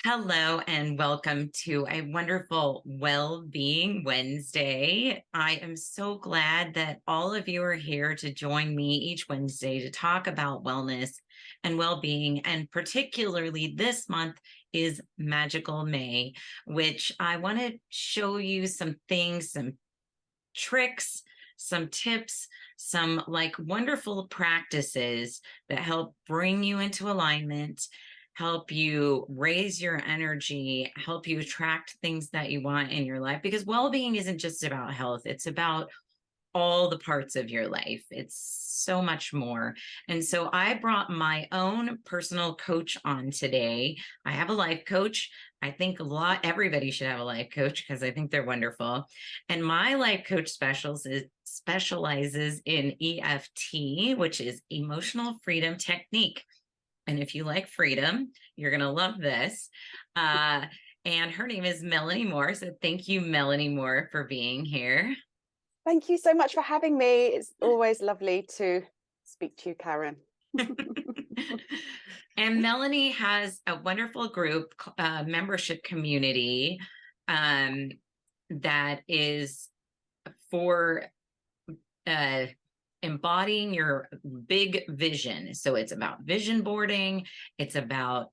Hello and welcome to a wonderful Well-Being Wednesday. I am so glad that all of you are here to join me each Wednesday to talk about wellness and well-being. And particularly this month is Magical May, which I want to show you some things, some tricks, some tips, some wonderful practices that help bring you into alignment, help you raise your energy, help you attract things that you want in your life. Because well-being isn't just about health, it's about all the parts of your life. It's so much more. And so I brought my own personal coach on today. I have a life coach. I think everybody should have a life coach because I think they're wonderful. And my life coach specializes in EFT, which is emotional freedom technique. And if you like freedom, you're going to love this. And her name is Melanie Moore. So thank you, Melanie Moore, for being here. Thank you so much for having me. It's always lovely to speak to you, Karen. And Melanie has a wonderful group membership community that is for embodying your big vision. So it's about vision boarding. It's about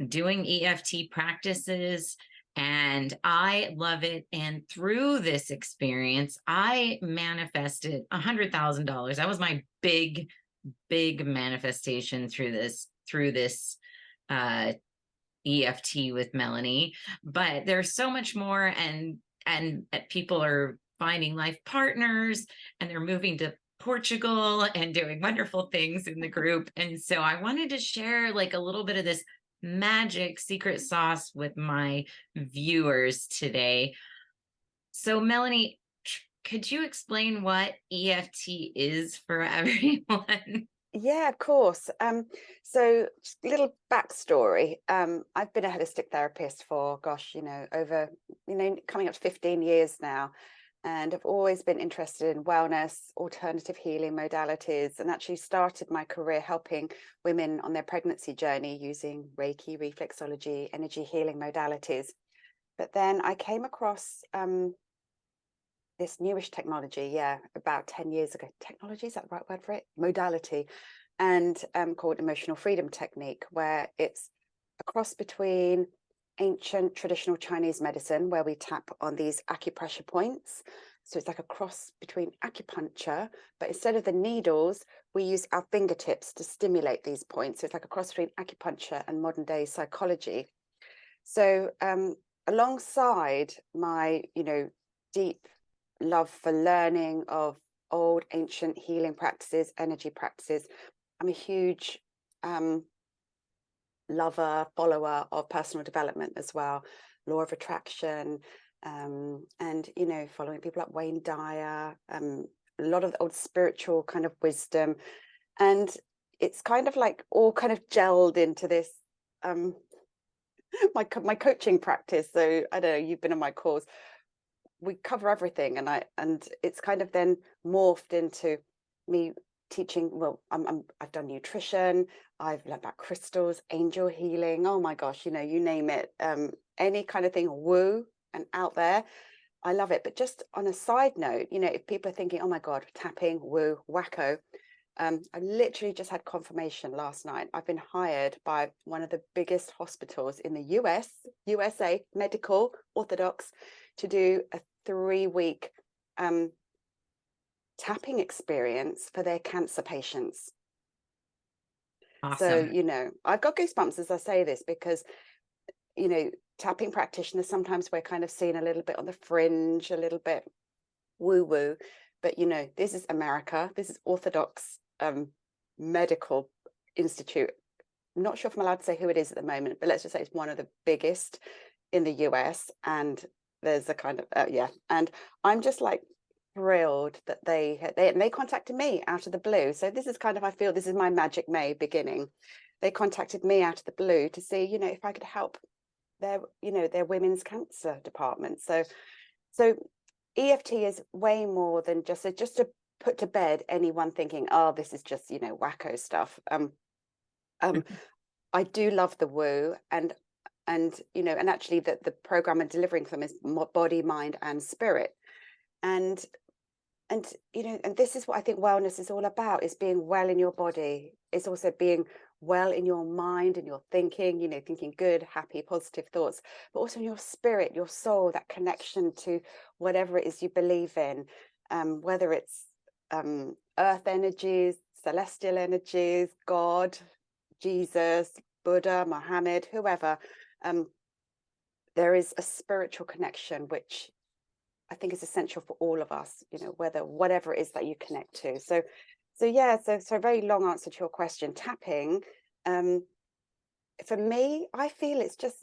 doing EFT practices. And I love it. And through this experience, I manifested $100,000. That was my big manifestation through this EFT with Melanie. But there's so much more, and people are finding life partners, and they're moving to Portugal and doing wonderful things in the group. And so I wanted to share a little bit of this magic secret sauce with my viewers today. So Melanie, could you explain what EFT is for everyone? Yeah, of course. So just a little backstory. I've been a holistic therapist for, over, coming up to 15 years now. And I've always been interested in wellness, alternative healing modalities, and actually started my career helping women on their pregnancy journey using Reiki, reflexology, energy healing modalities. But then I came across this newish technology, about 10 years ago. Technology, is that the right word for it? Modality, and called emotional freedom technique, where it's a cross between ancient traditional Chinese medicine, where we tap on these acupressure points. So it's like a cross between acupuncture, but instead of the needles, we use our fingertips to stimulate these points. So it's like a cross between acupuncture and modern day psychology. So alongside my, deep love for learning of old ancient healing practices, energy practices, I'm a huge lover, follower of personal development as well, law of attraction, and following people like Wayne Dyer, a lot of the old spiritual kind of wisdom. And it's kind of like all kind of gelled into this my coaching practice. So I don't know, you've been on my course, we cover everything, and it's kind of then morphed into me teaching. Well, I've done nutrition, I've learned about crystals, angel healing, oh my gosh, you name it, any kind of thing woo and out there, I love it. But just on a side note, if people are thinking, oh my god, tapping, woo, wacko, I literally just had confirmation last night. I've been hired by one of the biggest hospitals in the USA, medical, orthodox, to do a 3-week tapping experience for their cancer patients. Awesome. So, I've got goosebumps as I say this, because, tapping practitioners, sometimes we're kind of seen a little bit on the fringe, a little bit woo-woo, but, this is America. This is orthodox medical institute. I'm not sure if I'm allowed to say who it is at the moment, but let's just say it's one of the biggest in the US. And there's a kind of, and I'm just like thrilled that they contacted me out of the blue. So this is kind of, I feel this is my Magic May beginning. They contacted me out of the blue to see, if I could help their women's cancer department. So EFT is way more than just to put to bed anyone thinking, oh, this is just, wacko stuff. I do love the woo, and and and actually the program I'm delivering for them is body, mind, and spirit. And and this is what I think wellness is all about, is being well in your body. It's also being well in your mind and your thinking, thinking good, happy, positive thoughts, but also in your spirit, your soul, that connection to whatever it is you believe in, whether it's earth energies, celestial energies, God, Jesus, Buddha, Muhammad, whoever. Um, there is a spiritual connection which I think is essential for all of us, whatever it is that you connect to. So yeah, so a very long answer to your question. Tapping, um, for me, I feel it's just,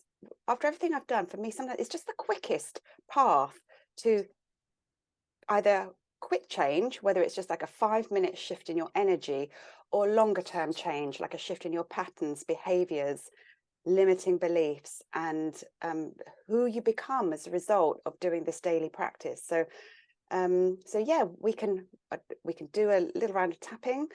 after everything I've done, for me, sometimes it's just the quickest path to either quick change, whether it's just like a 5-minute shift in your energy, or longer term change, like a shift in your patterns, behaviors, limiting beliefs, and who you become as a result of doing this daily practice. So yeah, we can do a little round of tapping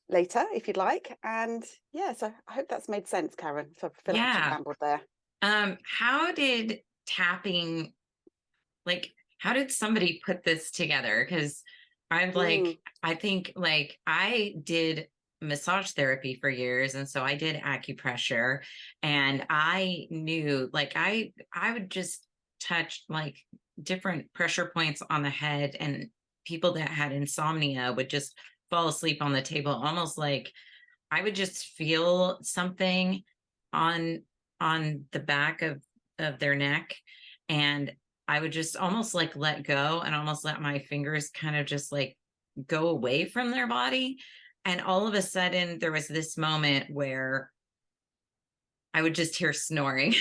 later if you'd like. And yeah, so I hope that's made sense, Karen. So I feel like I've just Yeah. rambled there. How did tapping, like, how did somebody put this together? Because I'm like, Mm. I think like I did massage therapy for years, and so I did acupressure, and I knew like I would just touch like different pressure points on the head, and people that had insomnia would just fall asleep on the table, almost like I would just feel something on the back of their neck, and I would just almost like let go and almost let my fingers kind of just like go away from their body. And all of a sudden there was this moment where I would just hear snoring.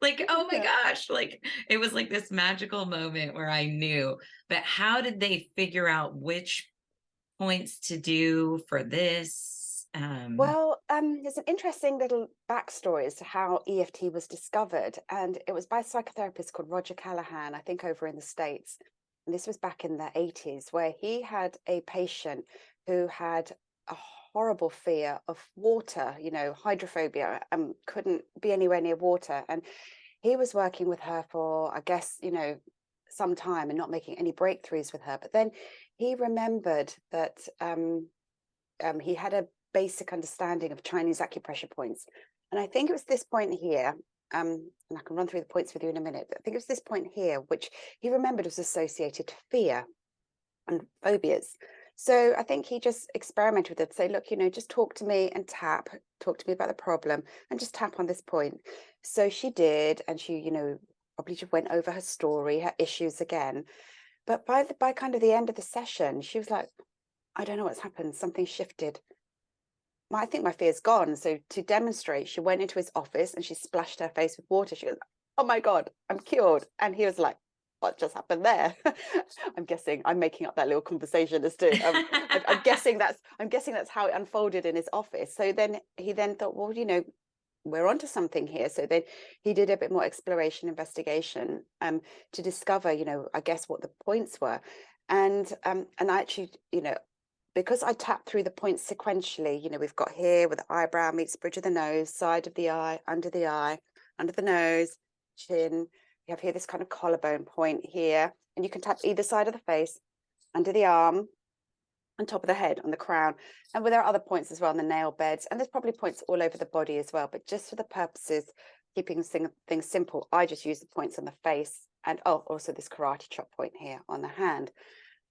Like, oh my Yeah. gosh, like it was like this magical moment where I knew. But how did they figure out which points to do for this? Well, there's an interesting little backstory as to how EFT was discovered, and it was by a psychotherapist called Roger Callahan, I think over in the States. And this was back in the 80s, where he had a patient who had a horrible fear of water, hydrophobia, and couldn't be anywhere near water. And he was working with her for, I guess, some time and not making any breakthroughs with her. But then he remembered that he had a basic understanding of Chinese acupressure points. And I think it was this point here, and I can run through the points with you in a minute, but I think it was this point here, which he remembered was associated to fear and phobias. So I think he just experimented with it, say, look, just talk to me and talk to me about the problem and just tap on this point. So she did, and she, probably just went over her story, her issues again. But by kind of the end of the session, she was like, I don't know what's happened. Something shifted. I think my fear's gone. So to demonstrate, she went into his office and she splashed her face with water. She goes, oh my God, I'm cured. And he was like, what just happened there? I'm guessing I'm making up that little conversation as to I'm guessing that's how it unfolded in his office. So then he thought, well, we're onto something here. So then he did a bit more exploration, investigation, to discover, I guess what the points were. And I actually, because I tapped through the points sequentially, we've got here where the eyebrow meets bridge of the nose, side of the eye, under the nose, chin. You have here this kind of collarbone point here, and you can tap either side of the face, under the arm, on top of the head, on the crown. And there are other points as well on the nail beds, and there's probably points all over the body as well. But just for the purposes, keeping things simple, I just use the points on the face, and also this karate chop point here on the hand.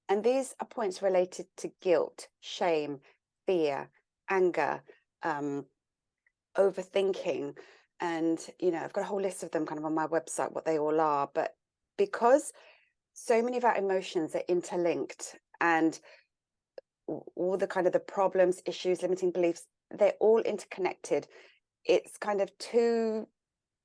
And these are points related to guilt, shame, fear, anger, overthinking. And, I've got a whole list of them kind of on my website, what they all are. But because so many of our emotions are interlinked, and all the kind of the problems, issues, limiting beliefs, they're all interconnected, it's kind of too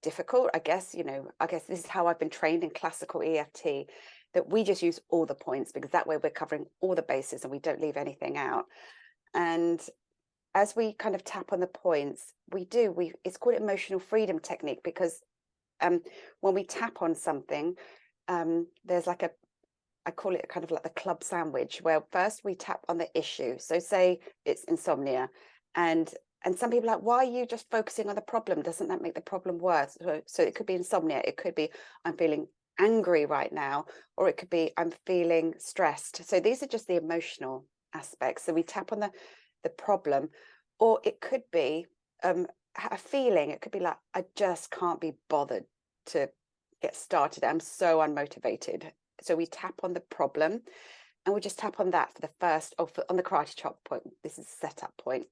difficult, I guess. I guess this is how I've been trained in classical EFT, that we just use all the points, because that way we're covering all the bases and we don't leave anything out. And as we kind of tap on the points, it's called emotional freedom technique, because when we tap on something, there's like I call it kind of like the club sandwich, where first we tap on the issue. So say it's insomnia, and and some people are like, why are you just focusing on the problem? Doesn't that make the problem worse? So it could be insomnia. It could be I'm feeling angry right now, or it could be I'm feeling stressed. So these are just the emotional aspects. So we tap on the problem, or it could be a feeling. It could be like, I just can't be bothered to get started. I'm so unmotivated. So we tap on the problem, and we just tap on that for the first, on the karate chop point. This is the setup point.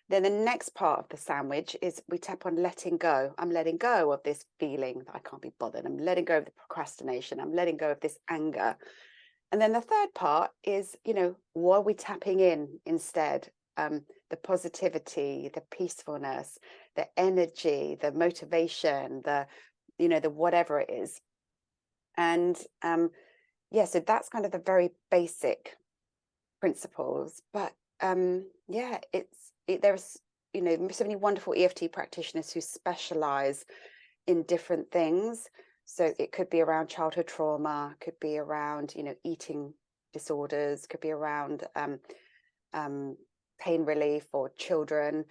Then the next part of the sandwich is we tap on letting go. I'm letting go of this feeling that I can't be bothered. I'm letting go of the procrastination. I'm letting go of this anger. And then the third part is, what are we tapping in instead? The positivity, the peacefulness, the energy, the motivation, the whatever it is. And so that's kind of the very basic principles. But there's so many wonderful EFT practitioners who specialize in different things. So it could be around childhood trauma, could be around eating disorders, could be around pain relief for children.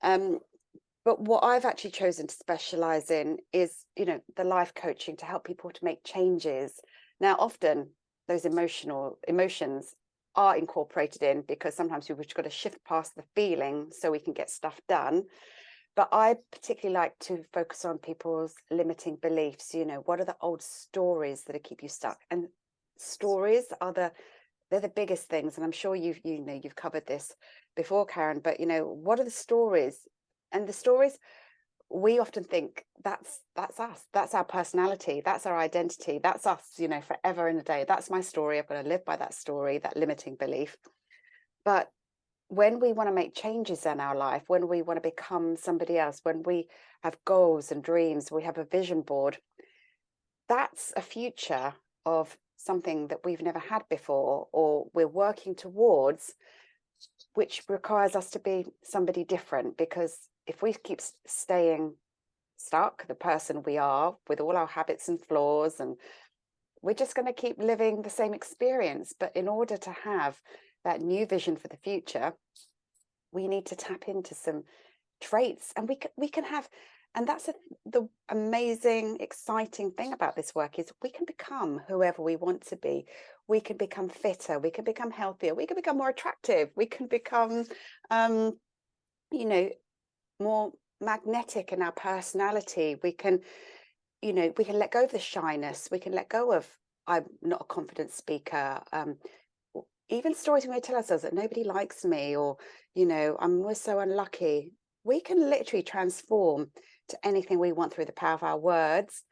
But what I've actually chosen to specialize in is the life coaching to help people to make changes. Now, often those emotions are incorporated in, because sometimes we've just got to shift past the feeling so we can get stuff done. But I particularly like to focus on people's limiting beliefs. What are the old stories that keep you stuck? And stories are they're the biggest things. And I'm sure you've covered this before, Karen, but what are the stories? And the stories, we often think that's us, that's our personality, that's our identity, that's us, forever in a day. That's my story. I've got to live by that story, that limiting belief. But when we want to make changes in our life, when we want to become somebody else, when we have goals and dreams, we have a vision board, that's a future of something that we've never had before, or we're working towards, which requires us to be somebody different. Because if we keep staying stuck, the person we are with all our habits and flaws, and we're just going to keep living the same experience. But in order to have that new vision for the future, we need to tap into some traits, and we can have, and that's the amazing, exciting thing about this work is we can become whoever we want to be. We can become fitter, we can become healthier, we can become more attractive, we can become more magnetic in our personality. We can let go of the shyness, we can let go of I'm not a confident speaker, even stories we may tell ourselves that nobody likes me, or I'm always so unlucky. We can literally transform to anything we want through the power of our words,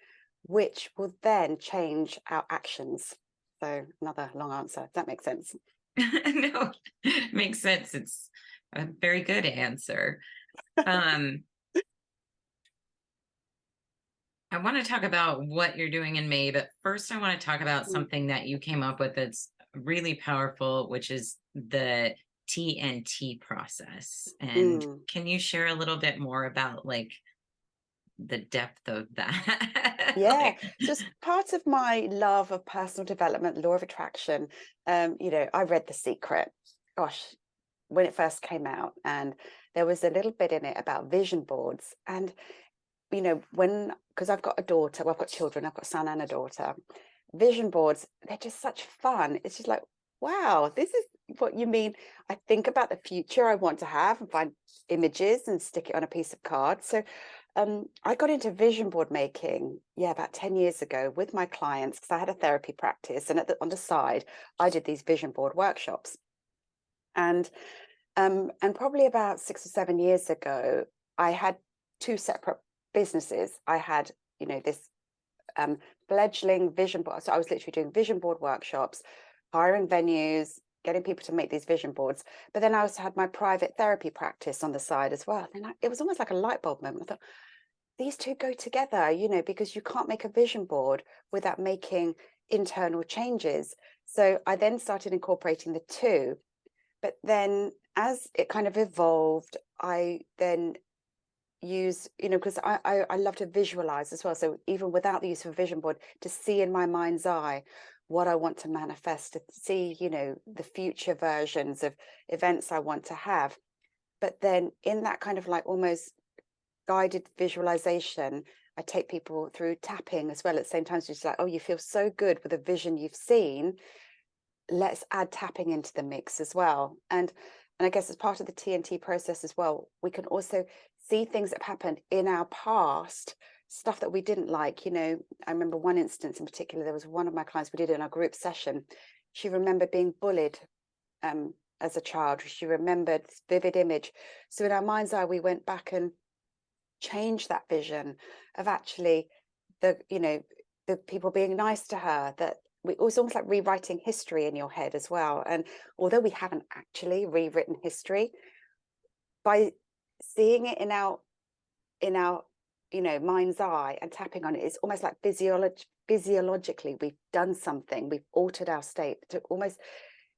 which will then change our actions. So another long answer. Does that make sense? No, it makes sense. It's a very good answer. I want to talk about what you're doing in May, but first I want to talk about something that you came up with that's really powerful, which is the TNT process. And can you share a little bit more about the depth of that? Yeah, so it's part of my love of personal development, law of attraction. I read The Secret, gosh, when it first came out, and there was a little bit in it about vision boards. And because I've got a daughter, well, I've got children, I've got a son and a daughter. Vision boards, they're just such fun. It's just like, wow, this is what you mean. I think about the future I want to have and find images and stick it on a piece of card. So I got into vision board making, about 10 years ago with my clients, because I had a therapy practice, and on the side, I did these vision board workshops. And probably about 6 or 7 years ago, I had two separate businesses. I had, this fledgling vision board. So I was literally doing vision board workshops, hiring venues, getting people to make these vision boards. But then I also had my private therapy practice on the side as well. And it was almost like a light bulb moment. I thought, these two go together, because you can't make a vision board without making internal changes. So I then started incorporating the two. But then as it kind of evolved, I then use, because I love to visualize as well. So even without the use of a vision board, to see in my mind's eye what I want to manifest, to see, the future versions of events I want to have. But then in that kind of like almost guided visualization, I take people through tapping as well at the same time. So it's like, oh, you feel so good with a vision you've seen. Let's add tapping into the mix as well. And I guess as part of the TNT process as well, we can also see things that have happened in our past, stuff that we didn't like. You know, I remember one instance in particular, there was one of my clients, we did it in our group session. She remembered being bullied as a child. She remembered this vivid image. So in our mind's eye, we went back and changed that vision of actually the people being nice to her. That it was almost like rewriting history in your head as well. And although we haven't actually rewritten history, by seeing it in our mind's eye and tapping on it, it's almost like physiologically we've done something, we've altered our state to almost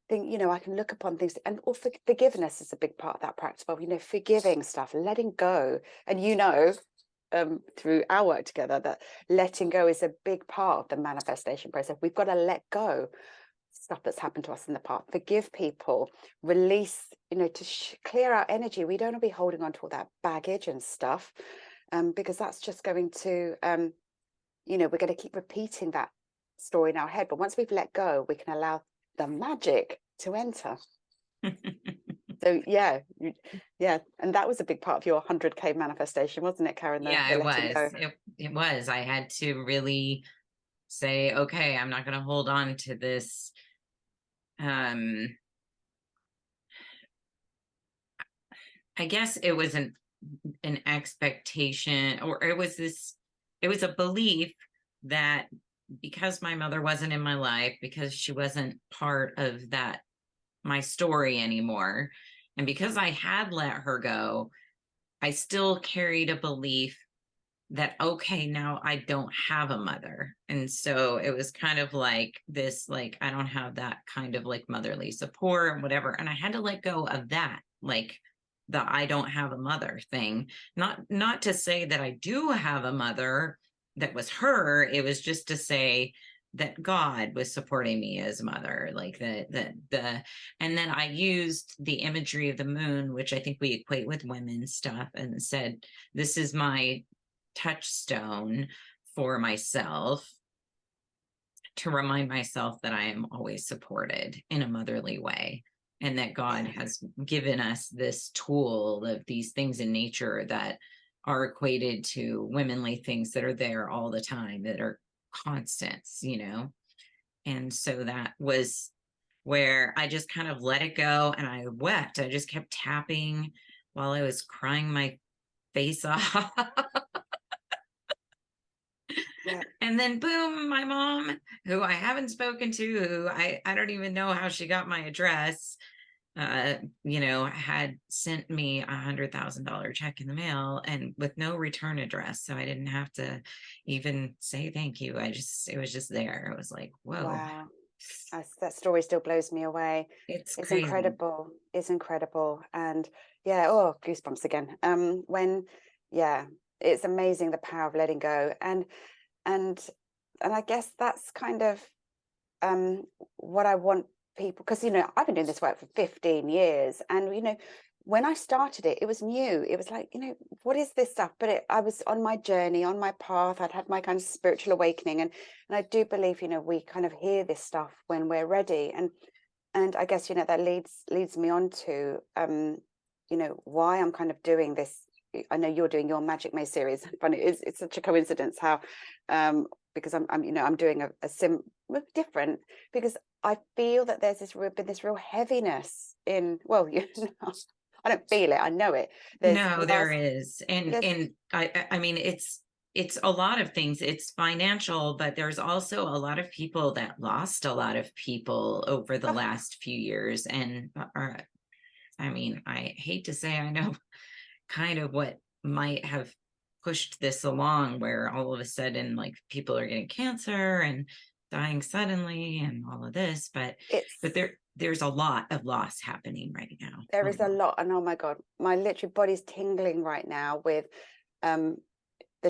think, I can look upon things. And forgiveness is a big part of that practice. Well, forgiving stuff, letting go. And through our work together, that letting go is a big part of the manifestation process. We've got to let go stuff that's happened to us in the past, forgive people, release, to clear our energy. We don't want to be holding on to all that baggage and stuff, because that's just going to we're going to keep repeating that story in our head. But once we've let go, we can allow the magic to enter. So yeah, and that was a big part of your 100K manifestation, wasn't it, Karen? Yeah, it was. It was. I had to really say, okay, I'm not going to hold on to this. I guess it was an expectation, or it was a belief that because my mother wasn't in my life, because she wasn't part of my story anymore, and because I had let her go, I still carried a belief that, okay, now I don't have a mother. And so it was kind of like this, like, I don't have that kind of like motherly support and whatever. And I had to let go of that, like the I don't have a mother thing. Not to say that I do have a mother that was her. It was just to say that God was supporting me as a mother, like and then I used the imagery of the moon, which I think we equate with women's stuff, and said, this is my touchstone for myself, to remind myself that I am always supported in a motherly way, and that God has given us this tool of these things in nature that are equated to womanly things that are there all the time, that are constants, And so that was where I just kind of let it go, and I wept. I just kept tapping while I was crying my face off. Yeah. And then boom, my mom, who I haven't spoken to, who I don't even know how she got my address, had sent me $100,000 check in the mail, and with no return address. So I didn't have to even say thank you. It was just there. It was like, whoa. Wow. That story still blows me away. It's crazy. Incredible. It's incredible. And goosebumps again. It's amazing, the power of letting go. And I guess that's kind of what I want people, because I've been doing this work for 15 years, and when I started it was new. It was like, what is this stuff? But I was on my journey, on my path. I'd had my kind of spiritual awakening, and I do believe we kind of hear this stuff when we're ready. And I guess that leads me on to why I'm kind of doing this. I know you're doing your Magic May series, but it's such a coincidence how because I'm doing a different, because I feel that there's been this real heaviness in, I don't feel it, I know it. There is. And I mean, it's a lot of things. It's financial, but there's also a lot of people that lost a lot of people over the last few years. And I hate to say, I know kind of what might have pushed this along, where all of a sudden, like, people are getting cancer and dying suddenly and all of this, but there's a lot of loss happening right now. There is a lot. And oh my God, my literally body's tingling right now with the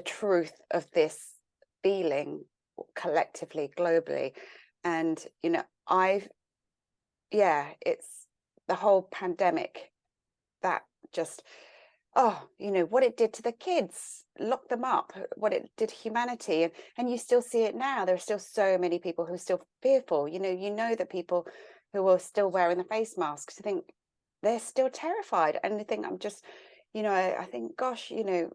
truth of this feeling collectively, globally. And it's the whole pandemic, that just, oh, what it did to the kids, lock them up, what it did to humanity. And you still see it now. There are still so many people who are still fearful. That people who are still wearing the face masks, I think they're still terrified. And I think I think, gosh, and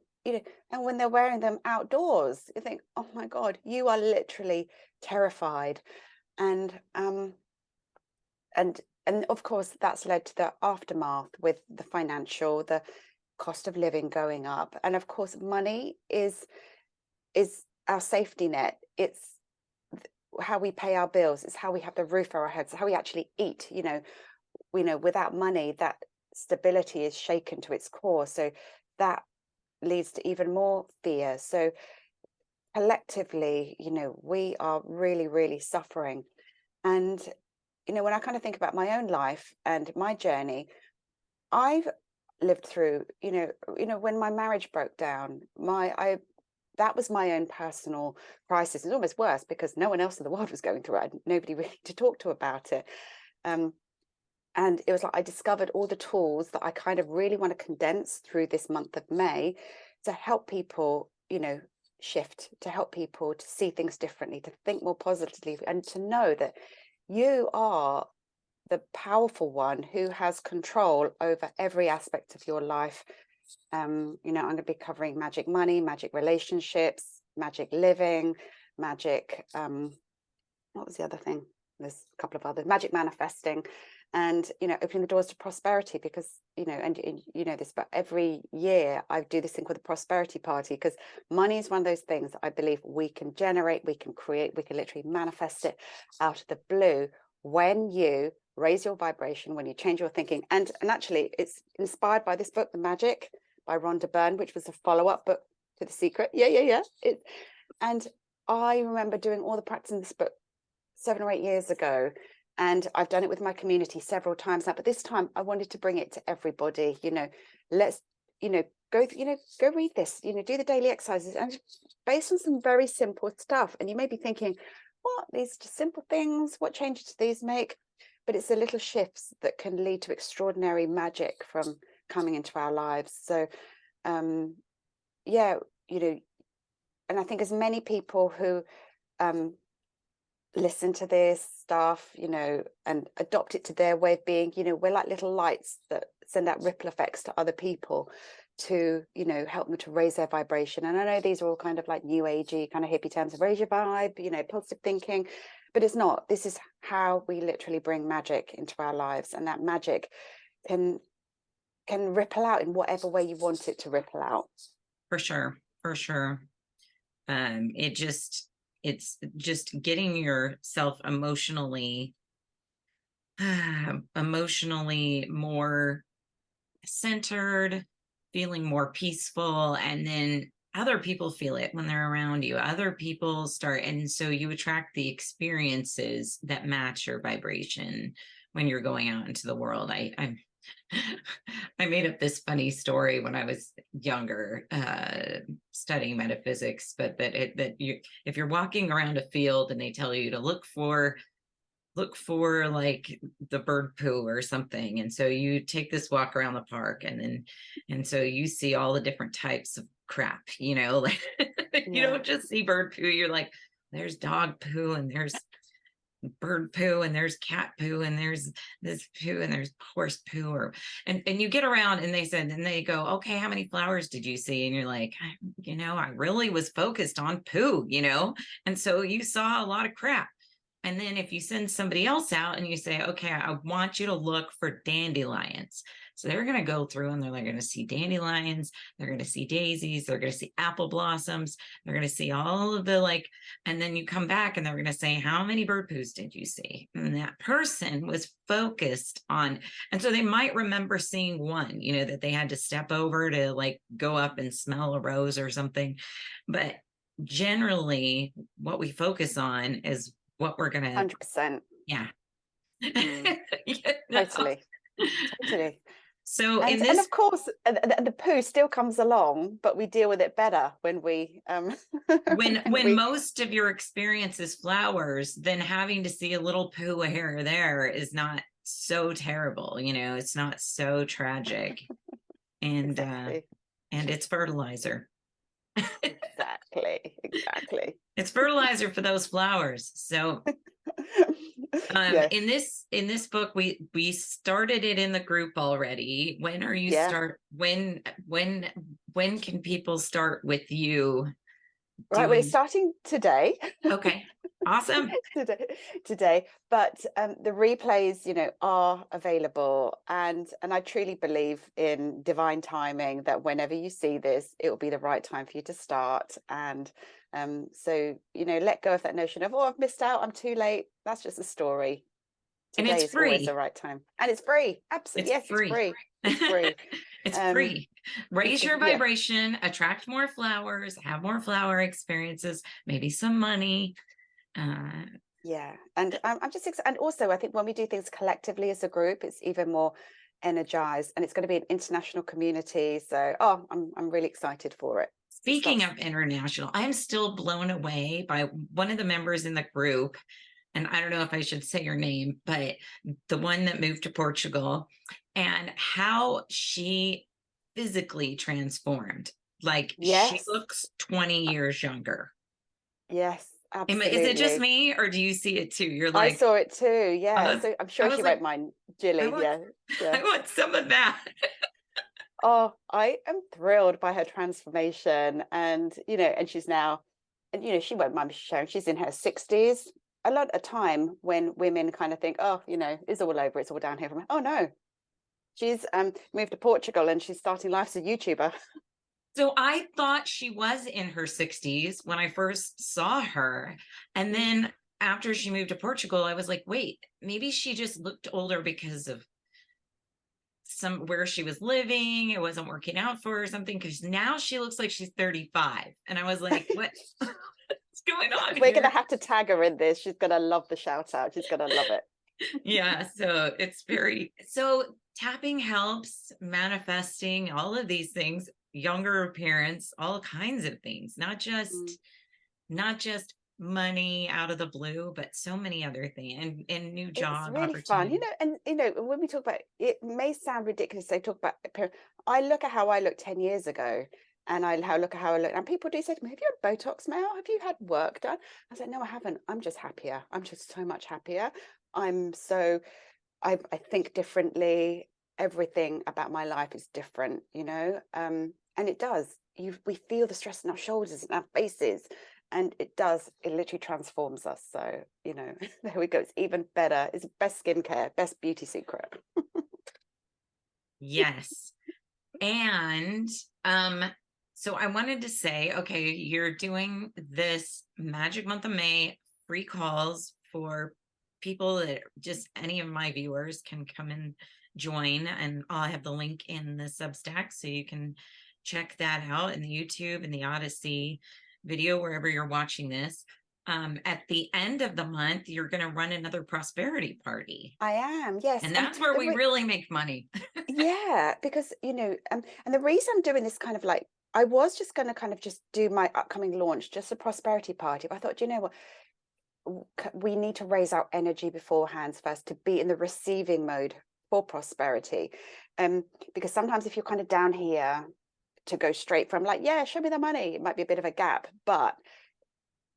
when they're wearing them outdoors, you think, oh my God, you are literally terrified. And and of course that's led to the aftermath with the financial, the cost of living going up. And of course money is our safety net. It's how we pay our bills. It's how we have the roof over our heads, how we actually eat. Without money, that stability is shaken to its core. So that leads to even more fear. So collectively, we are really, really suffering. And when I kind of think about my own life and my journey, I've lived through, when my marriage broke down, that was my own personal crisis. It's almost worse because no one else in the world was going through it. I had nobody really to talk to about it. And it was like I discovered all the tools that I kind of really want to condense through this month of May to help people, shift, to help people to see things differently, to think more positively, and to know that you are the powerful one who has control over every aspect of your life. I'm going to be covering magic money, magic relationships, magic living, magic, what was the other thing? There's a couple of others, magic manifesting, and opening the doors to prosperity, because and you know this, but every year I do this thing called the prosperity party, because money is one of those things that I believe we can generate, we can create, we can literally manifest it out of the blue when you raise your vibration, when you change your thinking. And actually it's inspired by this book, The Magic, by Rhonda Byrne, which was a follow-up book to The Secret. And I remember doing all the practice in this book 7 or 8 years ago, and I've done it with my community several times now, but this time I wanted to bring it to everybody. Let's go read this, do the daily exercises, and based on some very simple stuff. And you may be thinking, what, these just simple things, what changes do these make? But it's the little shifts that can lead to extraordinary magic from coming into our lives. So and I think as many people who listen to this stuff, and adopt it to their way of being, we're like little lights that send out ripple effects to other people to, help them to raise their vibration. And I know these are all kind of like new agey, kind of hippie terms of raise your vibe, positive thinking, but it's not. This is how we literally bring magic into our lives, and that magic can ripple out in whatever way you want it to ripple out. For sure. It's just getting yourself emotionally more centered, feeling more peaceful, and then other people feel it when they're around you. Other people start, and so you attract the experiences that match your vibration when you're going out into the world. I made up this funny story when I was younger, studying metaphysics, but if you're walking around a field and they tell you to look for like the bird poo or something, and so you take this walk around the park, and so you see all the different types of crap, like you don't just see bird poo. You're like, there's dog poo, and there's bird poo, and there's cat poo, and there's this poo, and there's horse poo, and you get around, and they go, okay, how many flowers did you see? And you're like, I really was focused on poo, and so you saw a lot of crap. And then if you send somebody else out and you say, okay, I want you to look for dandelions. So they're going to go through, and they're going to see dandelions. They're going to see daisies. They're going to see apple blossoms. They're going to see all of the and then you come back and they're going to say, how many bird poos did you see? And that person was focused on, and so they might remember seeing one, that they had to step over to go up and smell a rose or something. But generally what we focus on is what we're gonna 100%. Yeah. Totally. So and of course the poo still comes along, but we deal with it better when we when most of your experience is flowers, then having to see a little poo here or there is not so terrible, it's not so tragic. and exactly. it's fertilizer. Exactly. It's fertilizer for those flowers. So Yes. in this book, we started it in the group already. When are you Yeah. start when can people start with you Right. Well, it's doing? starting today. Okay, awesome. today, but the replays, are available, and I truly believe in divine timing, that whenever you see this, it will be the right time for you to start. And so let go of that notion of, oh, I've missed out, I'm too late. That's just a story. And Today it's is always the free. right time, and it's free. Absolutely, It's yes, it's free. free. It's free. It's um free. Raise your yeah. vibration, attract more flowers, have more flower experiences, maybe some money. Uh, Yeah, and I'm just and also I think when we do things collectively as a group, it's even more energized, and it's going to be an international community. So, I'm really excited for it. It Speaking starts. of international, I'm still blown away by one of the members in the group. And I don't know if I should say her name, but the one that moved to Portugal, and how she physically transformed. Like she Yes, looks 20 years younger. yes, Is it just absolutely. me, or do you see it too? You're I like, saw it too. Yeah, uh, so I'm I sure was she like, won't mind I Jilly. want, Yeah, yeah. I want some of that. Oh, I am thrilled by her transformation, and she's now, and she won't mind me sharing, she's in her 60s. A lot of time when women kind of think, oh, it's all over, it's all downhill from her. Oh no, she's moved to Portugal, and she's starting life as a YouTuber. So I thought she was in her 60s when I first saw her. And Mm. then after she moved to Portugal, I was like, wait, maybe she just looked older because of some where she was living. It wasn't working out for her or something. Because now she looks like she's 35. And I was like, what's going on We're gonna here? have to tag her in this. She's gonna love the shout out. She's gonna love it. Yeah. So it's very, so tapping helps, manifesting, all of these things, younger appearance, all kinds of things, Mm. not just money out of the blue, but so many other things, and new It's job really fun, opportunities. and when we talk about it, may sound ridiculous. They talk about I look at how I looked 10 years ago, and look at how I look. And people do say to me, have you had Botox, Mel? Have you had work done? I said, no, I haven't. I'm just happier. I'm just so much happier. I'm so, I think differently. Everything about my life is different, and it does. We feel the stress in our shoulders and our faces, and it literally transforms us. So, there we go. It's even better. It's best skincare, best beauty secret. Yes. And so I wanted to say, okay, you're doing this Magic Month of May free calls for people that just any of my viewers can come and join. And I'll have the link in the Substack so you can check that out in the YouTube and the Odyssey video, wherever you're watching this. At the end of the month, you're going to run another prosperity party. I am, yes. And And that's where we really make money. yeah, because and the reason I'm doing this kind of like, I was just going to kind of just do my upcoming launch, just a prosperity party. But I thought, you know what? We need to raise our energy beforehand first to be in the receiving mode for prosperity. Because sometimes if you're kind of down here, to go straight from like, yeah, show me the money, it might be a bit of a gap. But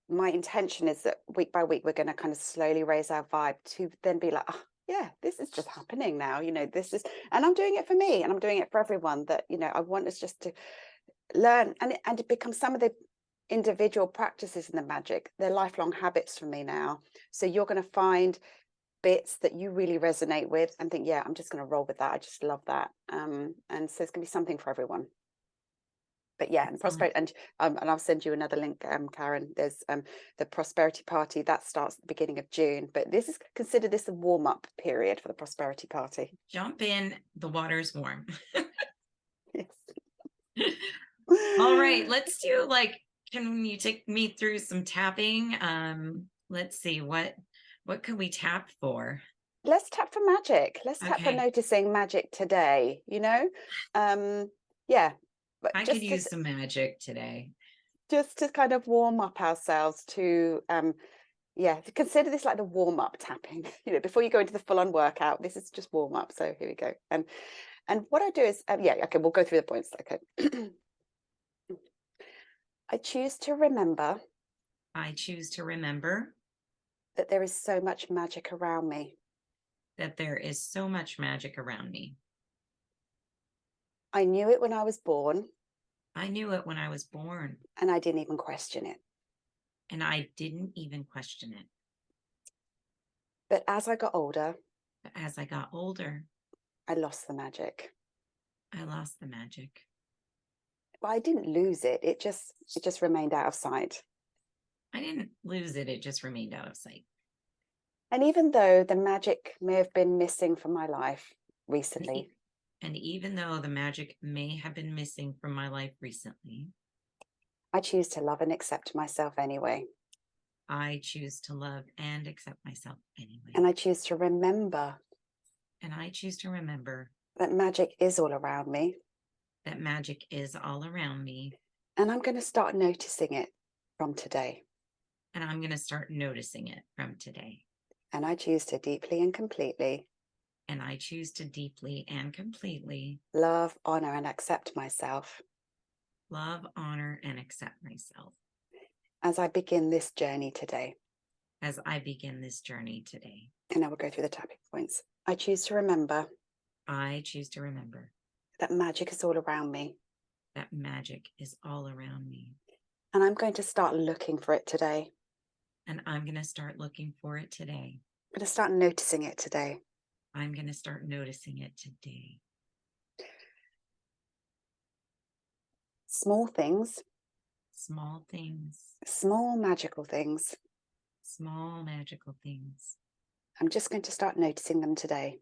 my intention is that week by week, we're going to kind of slowly raise our vibe to then be like, oh, yeah, this is just happening now. This is, and I'm doing it for me, and I'm doing it for everyone. That I want us just to learn, and to become some of the individual practices in the magic. They're lifelong habits for me now. So you're going to find bits that you really resonate with and think, yeah, I'm just going to roll with that. I just love that. And so it's going to be something for everyone. But yeah, and Excellent. prosperity, and I'll send you another link, Karen. There's the prosperity party that starts at the beginning of June, but consider this a warm-up period for the prosperity party. Jump in, the water's warm. Yes. All right, let's do can you take me through some tapping? Let's see what can we tap for? Let's tap for magic. Let's tap for Okay, noticing magic today, yeah, but I could use some magic today. just to kind of warm up ourselves to consider this like the warm up tapping. Before you go into the full on workout, this is just warm up. So here we go. And And what I do is, yeah, okay, we'll go through the points. Okay. I choose to remember I choose to remember that there is so much magic around me. that there is so much magic around me. I knew it when I was born, I knew it when I was born, and I didn't even question it. and I didn't even question it. But as I got older, But as I got older, I lost the magic. I lost the magic. But I didn't lose it. It just remained out of sight. I didn't lose it, it just remained out of sight. And even though the magic may have been missing from my life recently, And even though the magic may have been missing from my life recently, I choose to love and accept myself anyway. I choose to love and accept myself anyway. And I choose to remember And I choose to remember that magic is all around me. that magic is all around me. And I'm going to start noticing it from today. And I'm going to start noticing it from today. And I choose to deeply and completely And I choose to deeply and completely love, honor, and accept myself love, honor, and accept myself as I begin this journey today. as I begin this journey today. And I will go through the tapping points. I choose to remember I choose to remember that magic is all around me. that magic is all around me. And I'm going to start looking for it today. And I'm going to start looking for it today. I'm going to start noticing it today. I'm going to start noticing it today. Small things, Small things, small magical things. small magical things. I'm just going to start noticing them today.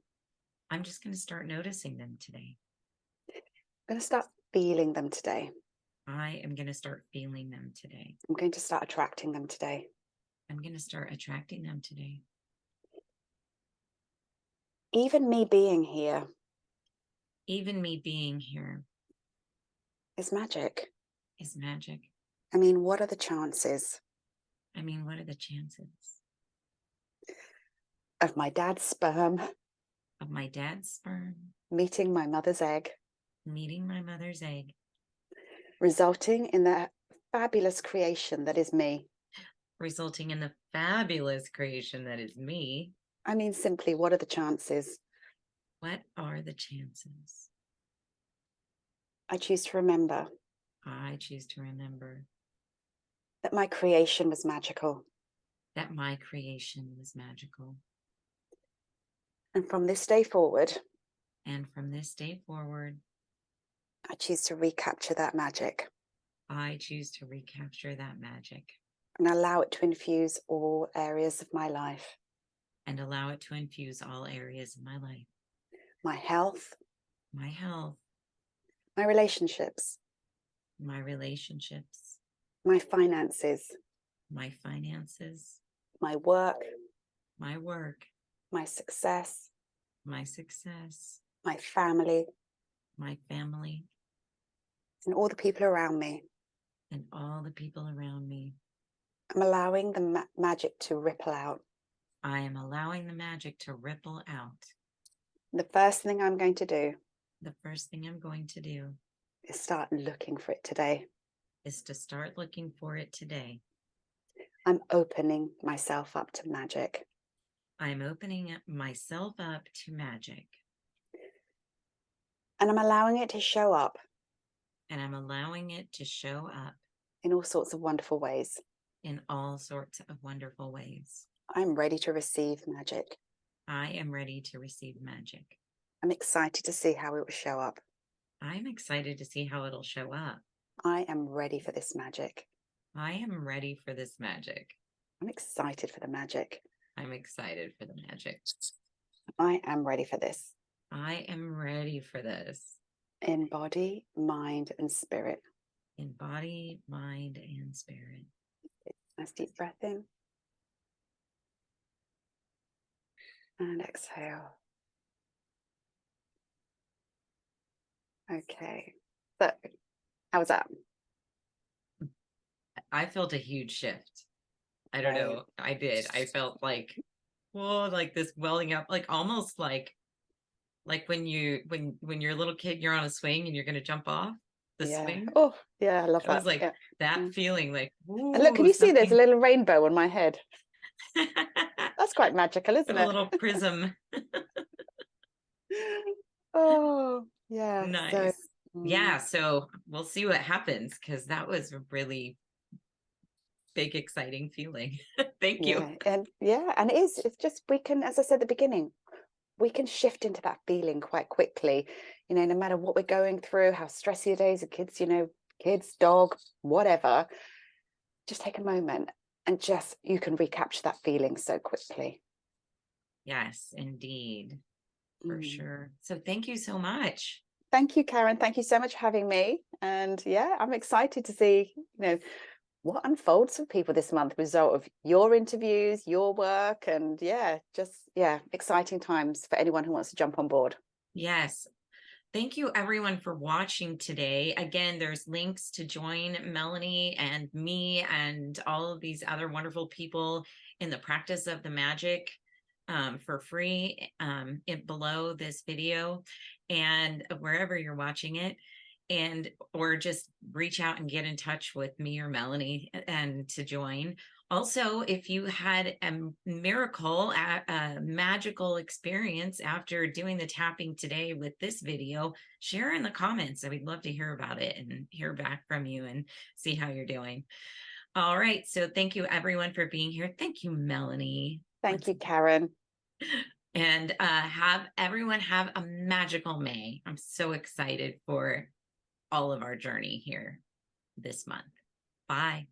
I'm just going to start noticing them today. I'm going to start feeling them today. I am going to start feeling them today. I'm going to start attracting them today. I'm going to start attracting them today. Even me being here Even me being here is magic. is magic. I mean, what are the chances I mean, what are the chances of my dad's sperm of my dad's sperm meeting my mother's egg, meeting my mother's egg, resulting in the fabulous creation that is me? resulting in the fabulous creation that is me? I mean, simply, what are the chances? What are the chances? I choose to remember I choose to remember that my creation was magical. that my creation was magical. And from this day forward, And from this day forward, I choose to recapture that magic I choose to recapture that magic and allow it to infuse all areas of my life. and allow it to infuse all areas of my life. My health, My health, my relationships, my relationships, my finances, my finances, my work, my work, my success, my success, my family, my family, and all the people around me. and all the people around me. I'm allowing the magic to ripple out. I am allowing the magic to ripple out. The first thing I'm going to do The first thing I'm going to do is start looking for it today. is to start looking for it today. I'm opening myself up to magic. I'm opening myself up to magic. And I'm allowing it to show up And I'm allowing it to show up in all sorts of wonderful ways. in all sorts of wonderful ways. I'm ready to receive magic. I am ready to receive magic. I'm excited to see how it will show up. I'm excited to see how it'll show up. I am ready for this magic. I am ready for this magic. I'm excited for the magic. I'm excited for the magic. I am ready for this. I am ready for this. In body, mind, and spirit. In body, mind, and spirit. Nice deep breath in. And exhale. Okay. So, how was that? I felt a huge shift. I don't know. I did. I felt like, whoa, like this welling up, like almost like Like when you're a little kid, you're on a swing and you're going to jump off the Yeah. swing. Oh, yeah, I love It was that. like Yeah. that Yeah. feeling like, And look, can ooh, you see there's a something. little rainbow on my head? That's quite magical, Put isn't a it? little prism. Oh, yeah. So, Nice. mm, Yeah, so we'll see what happens because that was a really big, exciting feeling. Thank you. yeah. And yeah, and it's just, we can, as I said at the beginning, we can shift into that feeling quite quickly, no matter what we're going through, how stressy your days, the kids, kids, dog, whatever, just take a moment and just, you can recapture that feeling so quickly. Yes, indeed, for Mm. sure. So thank you so much. Thank you, Karen. Thank you so much for having me. And yeah, I'm excited to see, what unfolds for people this month, result of your interviews, your work, and yeah, just yeah, exciting times for anyone who wants to jump on board. Yes. Thank you everyone for watching today. Again, there's links to join Melanie and me and all of these other wonderful people in the practice of the magic for free below this video and wherever you're watching it, and or just reach out and get in touch with me or Melanie and to join. Also, if you had a miracle, a magical experience after doing the tapping today with this video, share in the comments. I would love to hear about it and hear back from you and see how you're doing. All right. So thank you everyone for being here. Thank you, Melanie. Thank you, Karen. And have everyone have a magical May. I'm so excited for all of our journey here this month. Bye.